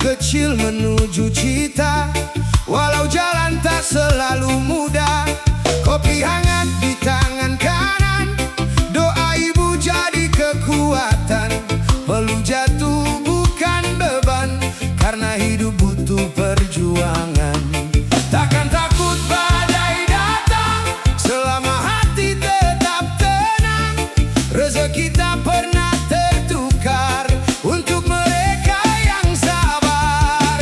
kecil menuju cita. Walau jalan tak selalu mudah, kopi hangat di tangan kanan, doa ibu jadi kekuatan. Belum jatuh bukan beban, karena hidup butuh perjuangan. Takkan takut badai datang, selama hati tetap tenang. Rezeki tak pernah tertukar untuk mereka yang sabar.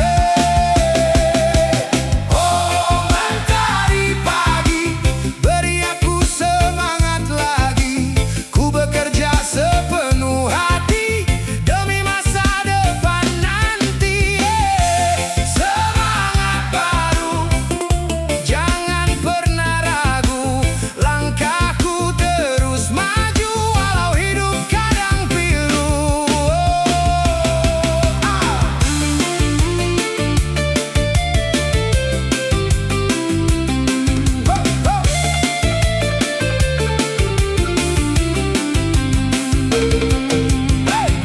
Oh mentari pagi, beri aku semangat lagi. Ku bekerja sepenuh hati demi masa depan nanti. Semangat baru, jangan pernah ragu. Langkahku terus maju, walau hidup kadang pilu.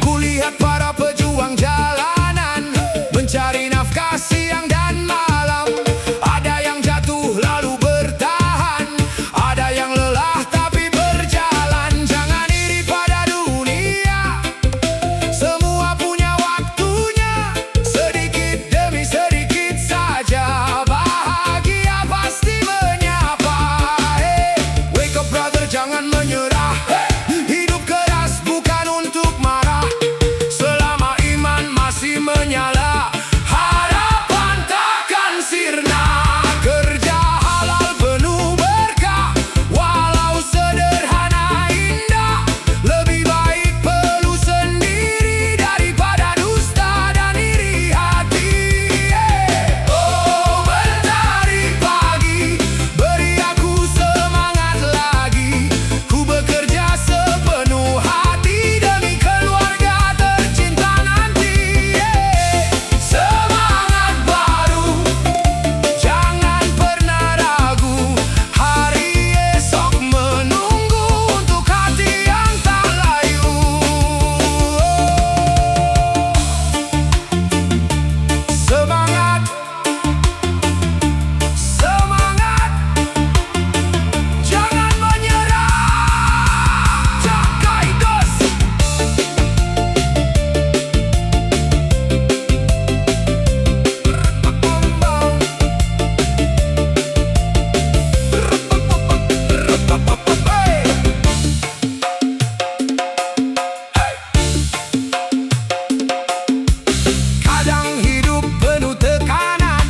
Kulihat para pejuang jalanan mencari nafkah siang dan malam. Ada yang jatuh lalu bertahan, ada yang lelah tapi berjalan. Jangan iri pada dunia, semua punya waktunya. Sedikit demi sedikit saja, bahagia pasti menyapa. Hey, wake up brother, jangan menyerah. Hidup keras bukan untuk marah. Selama iman masih menyala, harapan takkan sirna. Kerja halal penuh berkah, walau sederhana indah. Lebih baik perlu sendiri daripada dusta dan iri hati. Oh mentari pagi, beri aku semangat lagi. Ku bekerja sepenuh hati demi keluarga tercinta nanti. Semangat baru, jangan pernah ragu. Hari esok menunggu untuk hati yang tak layu. Semangat, semangat, jangan menyerah. Cakai dos. Kadang hidup penuh tekanan,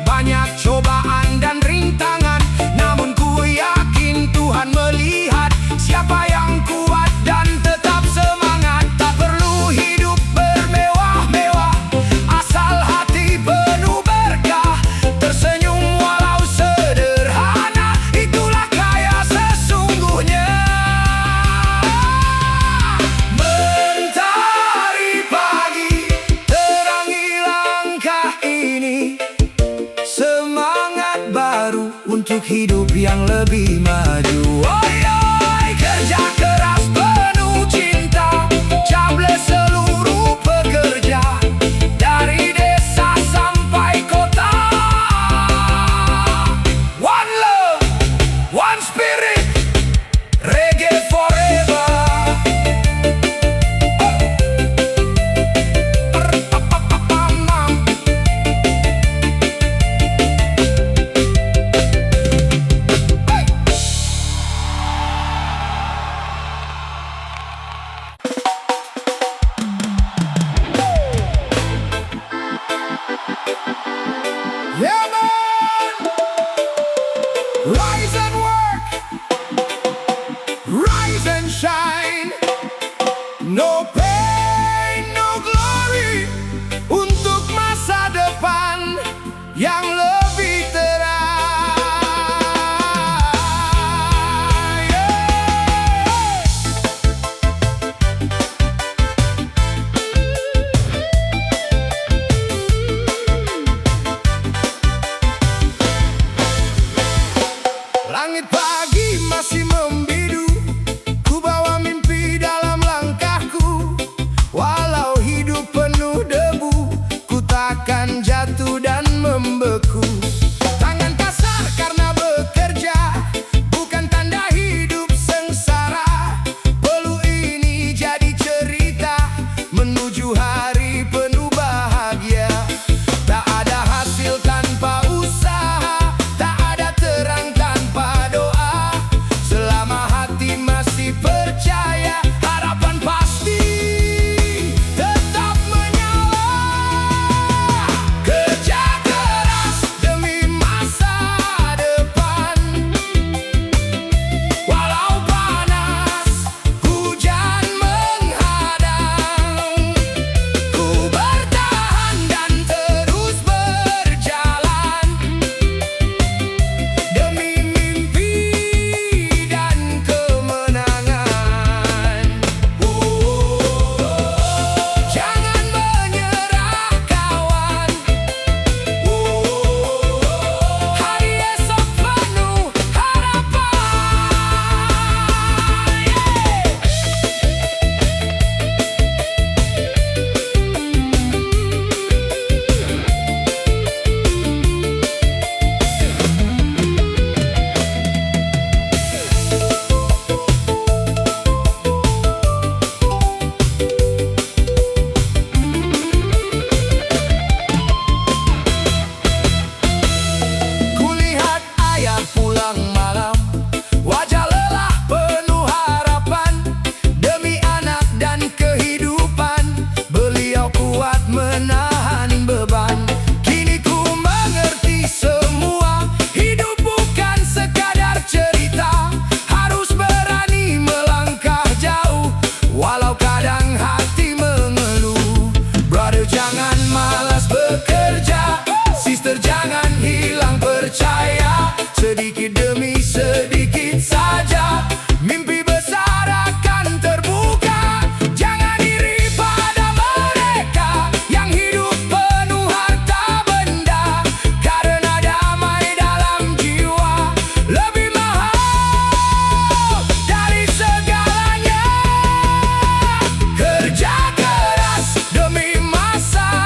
banyak cobaan dan rintangan. Namun ku yakin Tuhan melihat siapa yang kuat dan tetap semangat. Tak perlu hidup bermewah-mewah, asal hati penuh berkah. Tersenyum walau sederhana, itulah kaya sesungguhnya. Mentari pagi, terangi langkah ini. Semangat baru untuk hidup yang lebih maju. Oi, oi, kerja keras penuh cinta, cable seluruh pekerja, dari desa sampai kota. One love, one spirit, reggae forever. menuju hari penuh bahagia. Tak ada hasil tanpa usaha, tak ada terang tanpa doa. Selama hati masih percaya, harapan pasti tetap menyala. Kerja keras demi masa depan, walau panas hujan menghadang. Ku bertahan dan terus berjalan demi mimpi dan kemenangan. Jangan menyerah kawan, hari esok penuh Kulihat ayah pulang malam, wajah lelah penuh harapan. Demi anak dan kehidupan, beliau kuat menahan beban. Kini ku mengerti semua, hidup bukan sekadar cerita. Harus berani melangkah jauh, walau kadang hati mengeluh. Brother, jangan malas bekerja, sister, jangan hilang percaya. Sedikit demi sedikit saja, mimpi besar akan terbuka. Jangan iri pada mereka yang hidup penuh harta benda, karena damai dalam jiwa lebih mahal dari segalanya. Kerja keras demi masa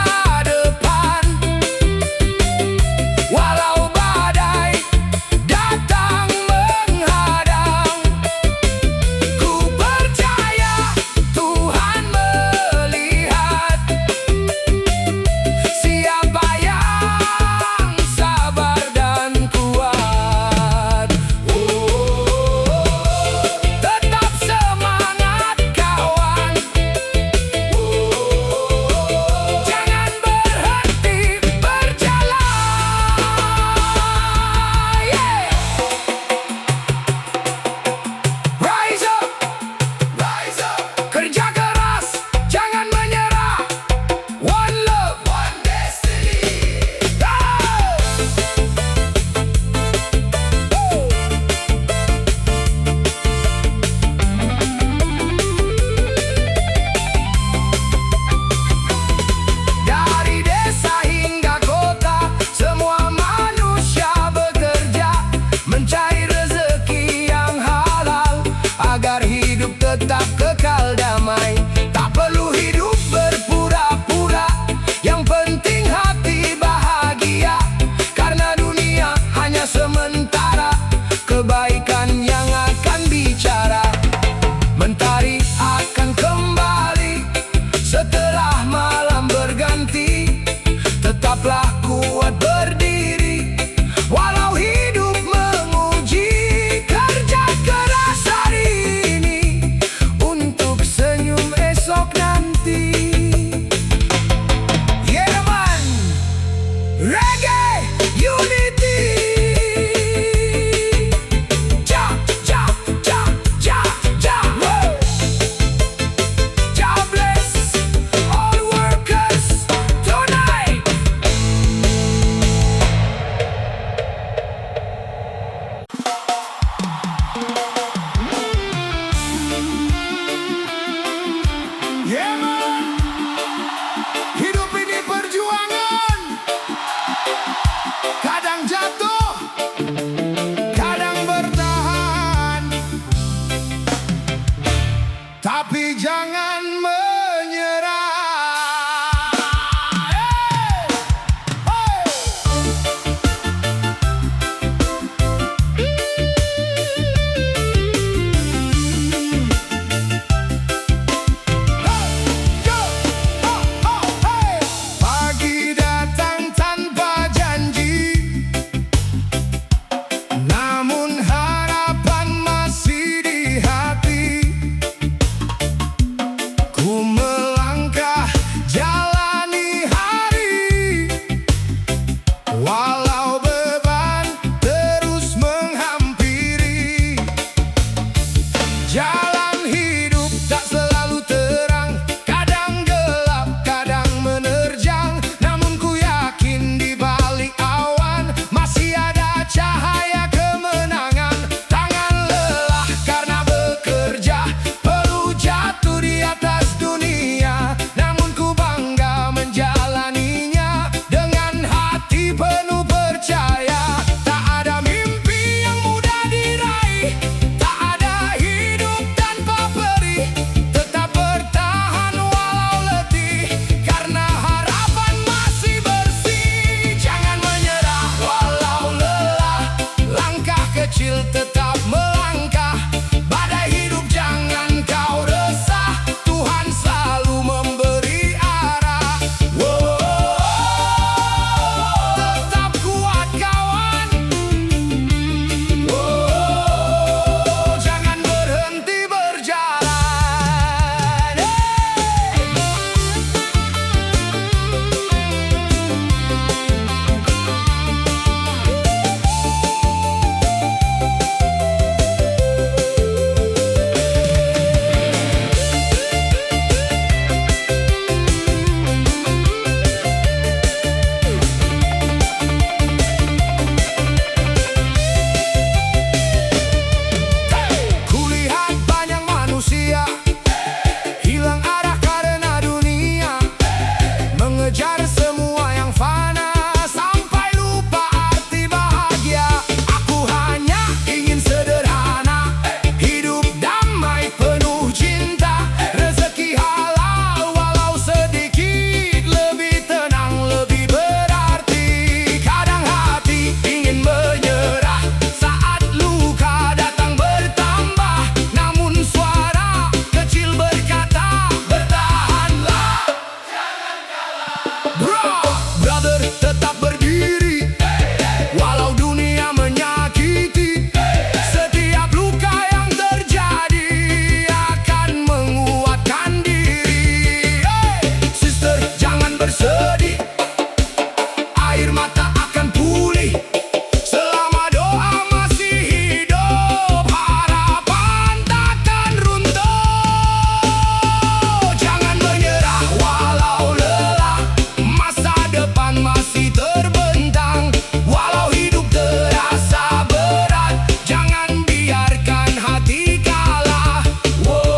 kau lelah, masa depan masih terbentang. Walau hidup terasa berat, jangan biarkan hati kalah. Wow,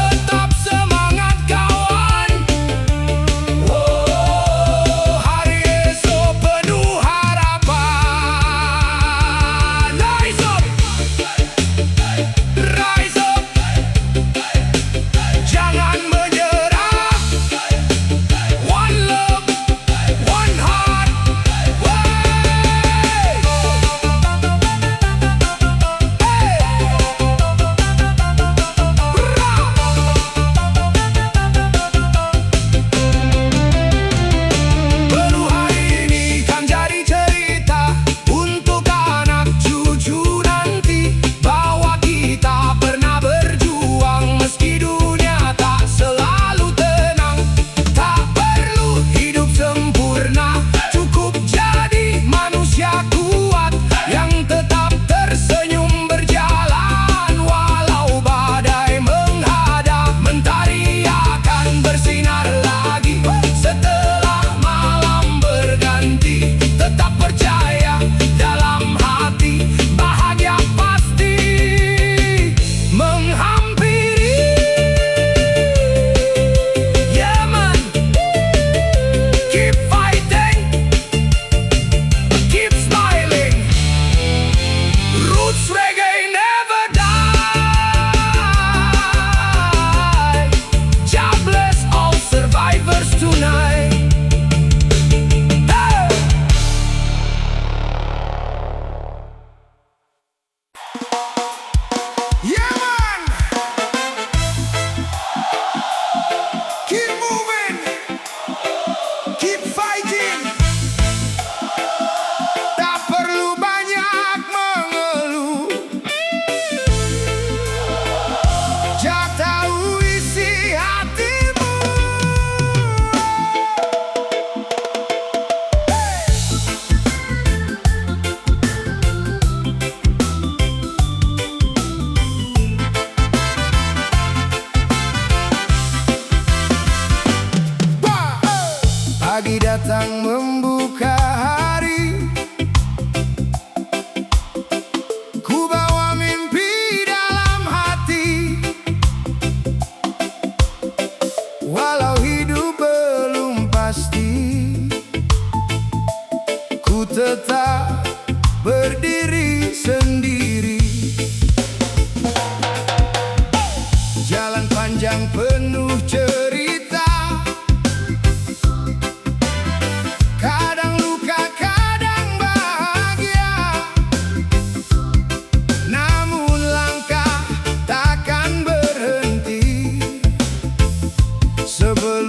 tetap semangat kawan. Wow, hari esok penuh harapan. Rise up, rise up, jangan menyerah. One love, one heart. Hey! Baru hari ini kan jadi cerita untuk anak cucu nanti, bahwa kita pernah berjuang meski dunia tak selalu tenang. Tak perlu hidup sempurna, cukup jadi manusia kuat yang tetap tersenyum berjalan. Walau badai menghadap, mentari akan bersinar lagi setelah malam berganti. Tetap percaya dalam hati, bahagia pasti menghampiri. Yeah man, keep fighting, keep smiling. Roots reggae never die. God bless all survivors tonight. Hey! Yeah man, keep moving, keep fighting. Tak perlu banyak mengeluh, jak tahu isi hatimu. Pagi datang membuka hari, ku bawa mimpi dalam hati. Walau hidup belum pasti, ku tetap berdiri sendiri. Jalan panjang penuh cerita, kadang luka, kadang bahagia. Namun langkah takkan berhenti sebelum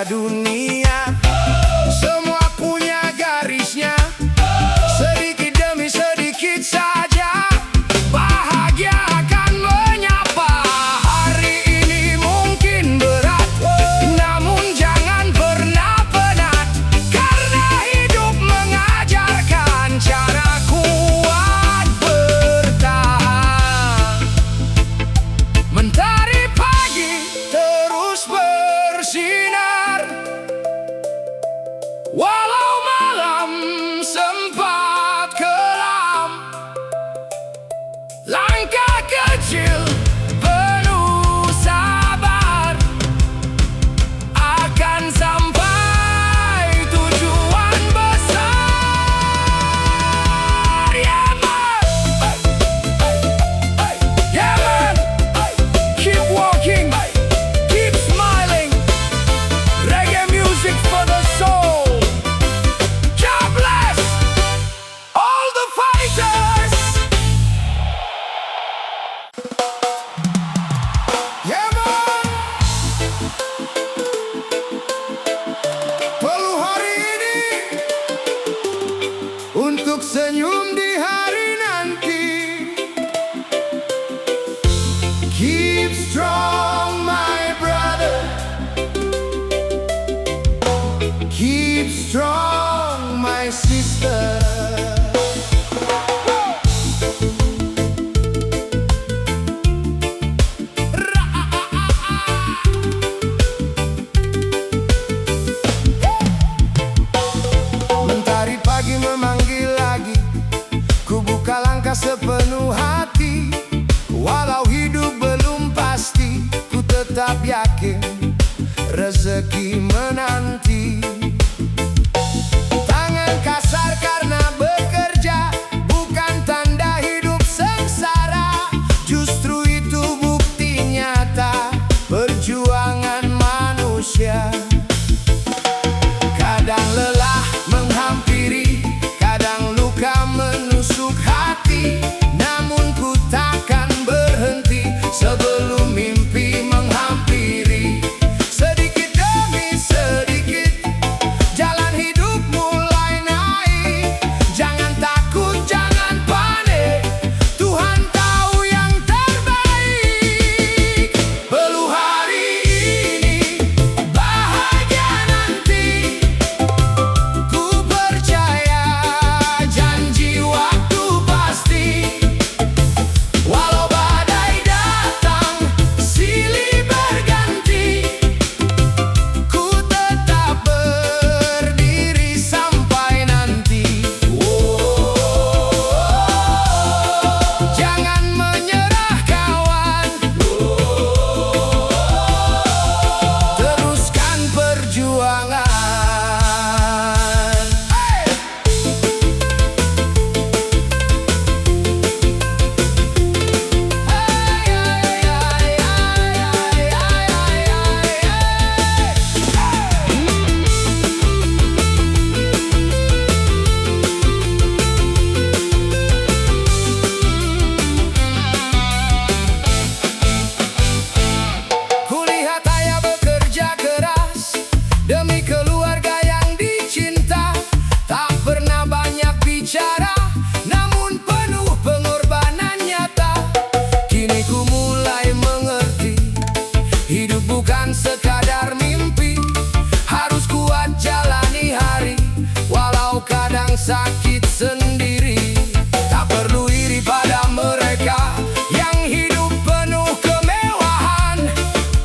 dunia. Semua punya garisnya, sedikit demi sedikit saja bahagia akan menyapa. Hari ini mungkin berat, namun jangan pernah penat, karena hidup mengajarkan cara kuat bertahan. Mentari pagi terus bersinar, walau malam sempat kelam. Langkah kecil penuh sabar akan sampai tujuan besar. Yeah man, yeah man, keep walking, keep smiling. Reggae music for the soul. God bless all the fighters. Yeah man, peluh hari ini untuk senyum di hari nanti. Keep strong my brother, keep strong my sister. Mentari pagi memanggil lagi, ku buka langkah sepenuh hati. Walau hidup belum pasti, ku tetap yakin rezeki menanti. Tangan kasar karena bekerja bukan tanda hidup sengsara. Justru itu bukti nyata perjuangan manusia. Kadang lelah menghampiri, kadang luka menusuk hati, namun ku takkan berhenti sebelum mimpi menghampiri. Sedikit demi sedikit jalan hidup mulai naik. Jangan takut, jangan panik, Tuhan tahu yang terbaik. Peluh hari ini, bahagia nanti. Ku percaya janji waktu pasti. Walau badai datang silih berganti, ku tetap berdiri sampai nanti. Jangan menyerah kawan, teruskan perjuangan. Kulihat ayah bekerja keras demi keluarga yang dicinta. Tak pernah banyak bicara, namun penuh pengorbanan nyata. Kini ku mulai mengerti, hidup bukan sekadar mimpi. Harus kuat jalani hari, walau kadang sakit sendiri. Tak perlu iri pada mereka yang hidup penuh kemewahan,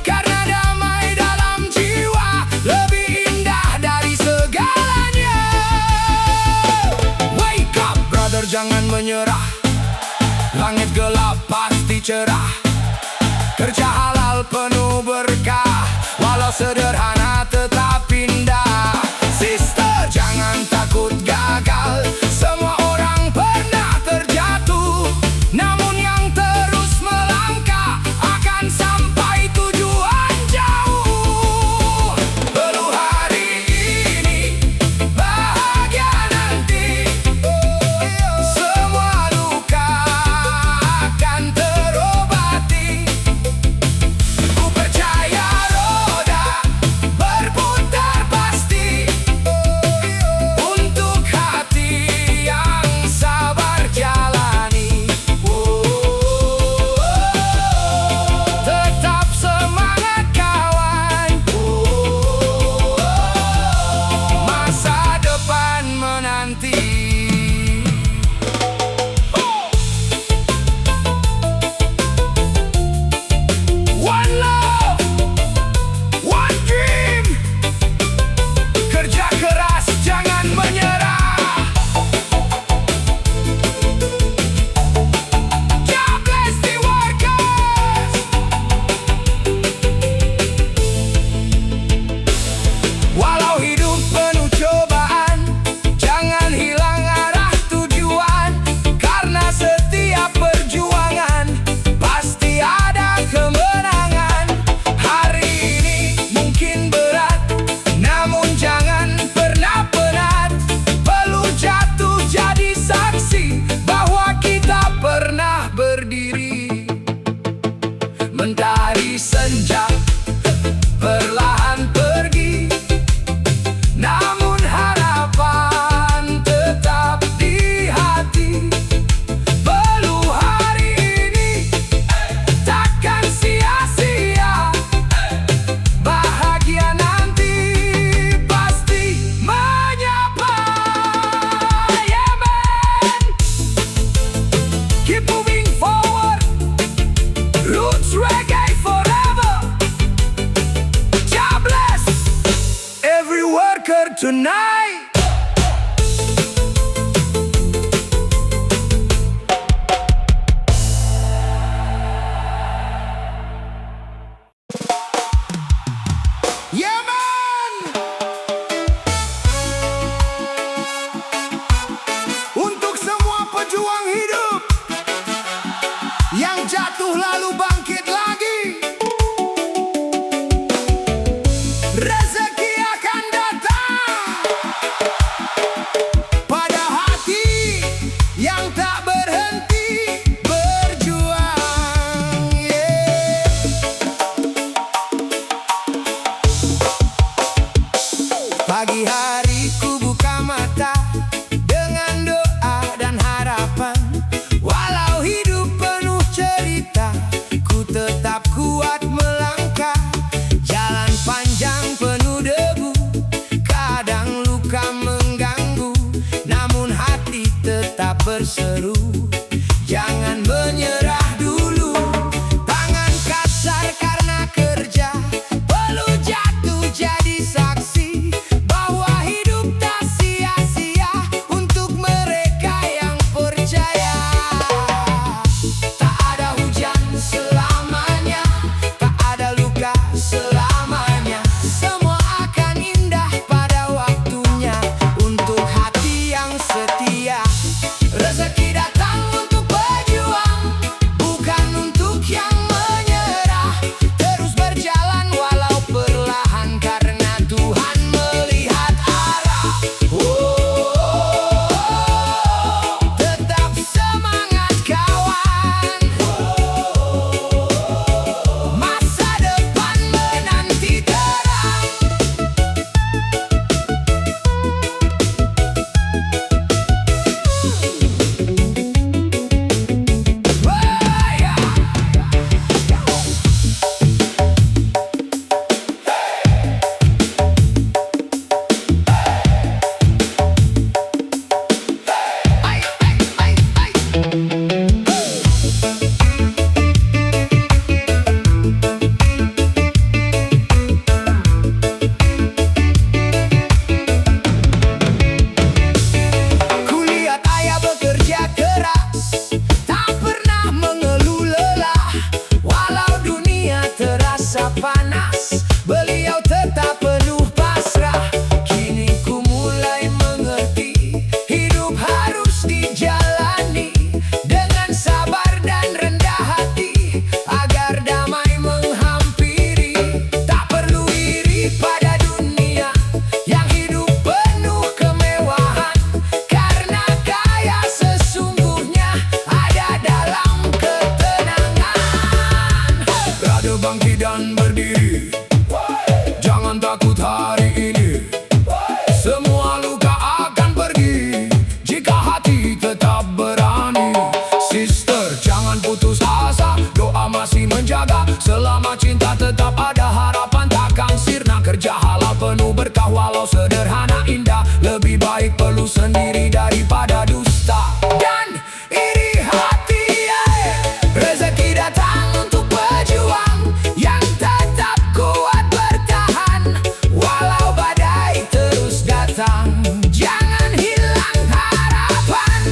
karena damai dalam jiwa lebih indah dari segalanya. Wake up brother, jangan menyerah. Langit gelap pasti cerah, kerja halal penuh berkah, walau sederhana tetap indah. Sister, jangan takut gagal, semua orang pernah terjatuh, namun yang terus melangkah akan sampai tujuan jauh. Peluh hari ini, bahagia nanti. Semua luka akan terobati. tonight. Yeah, man! Untuk semua pejuang hidup yang jatuh lalu bangkit lagi, rezeki akan datang pada hati yang tak berhenti berjuang. Yeah. Pagi hari ku buka mata dengan doa dan harapan. Walau hidup penuh cerita, ku tetap kuat melangkah. Jalan panjang penuh debu, kadang luka mengganggu, namun hati tetap berseru, jangan menyerah dulu. Tangan kasar karena kerja, perlu jatuh jadi saksi bahwa hidup tak sia-sia untuk mereka yang percaya. Tak ada hujan selamanya, tak ada luka selamanya. Semua akan indah pada waktunya untuk hati yang setia. Rezeki datang untuk pejuang, bukan untuk yang menyerah. Terus berjalan walau perlahan karena Tuhan melihat arah. Tetap semangat kawan, masa depan menanti terang. Kulihat ayah bekerja keras, tak pernah mengeluh lelah. Walau dunia terasa panas, beliau tetap penuh pasrah. Kini ku mulai mengerti, hidup harus dijalani dengan sabar dan rendah hati, agar damai menghampiri. Tak perlu iri pada dunia yang hidup penuh kemewahan, karena kaya sesungguhnya ada dalam ketenangan. Rada bangkit dan berdiri, jangan takut hari ini. Semua luka akan pergi jika hati tetap berani. Sister, jangan putus asa, doa masih menjaga. Selama cinta tetap ada harapan, takkan sirna. Kerja halal penuh berkah, walau sederhana indah. Lebih baik perlu sendiri daripada dusta dan iri hati. Rezeki datang untuk pejuang yang tetap kuat bertahan. Walau badai terus datang, jangan hilang harapan.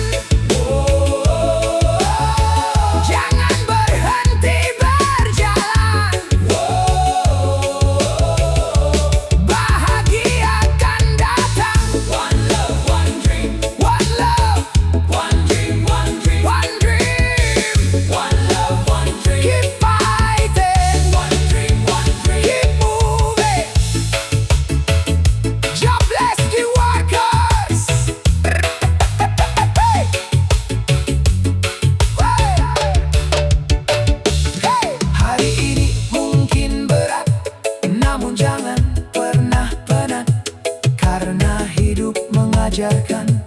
Jangan berhenti berjalan, bahagia akan datang. One love, one dream. One love, one dream, one dream. One dream. One love, one dream. Keep fighting. One dream, one dream. Keep moving. God bless the workers. Hey. Hey. Hari ini mungkin berat, namun jangan pernah penat, karena hidup mengajarkan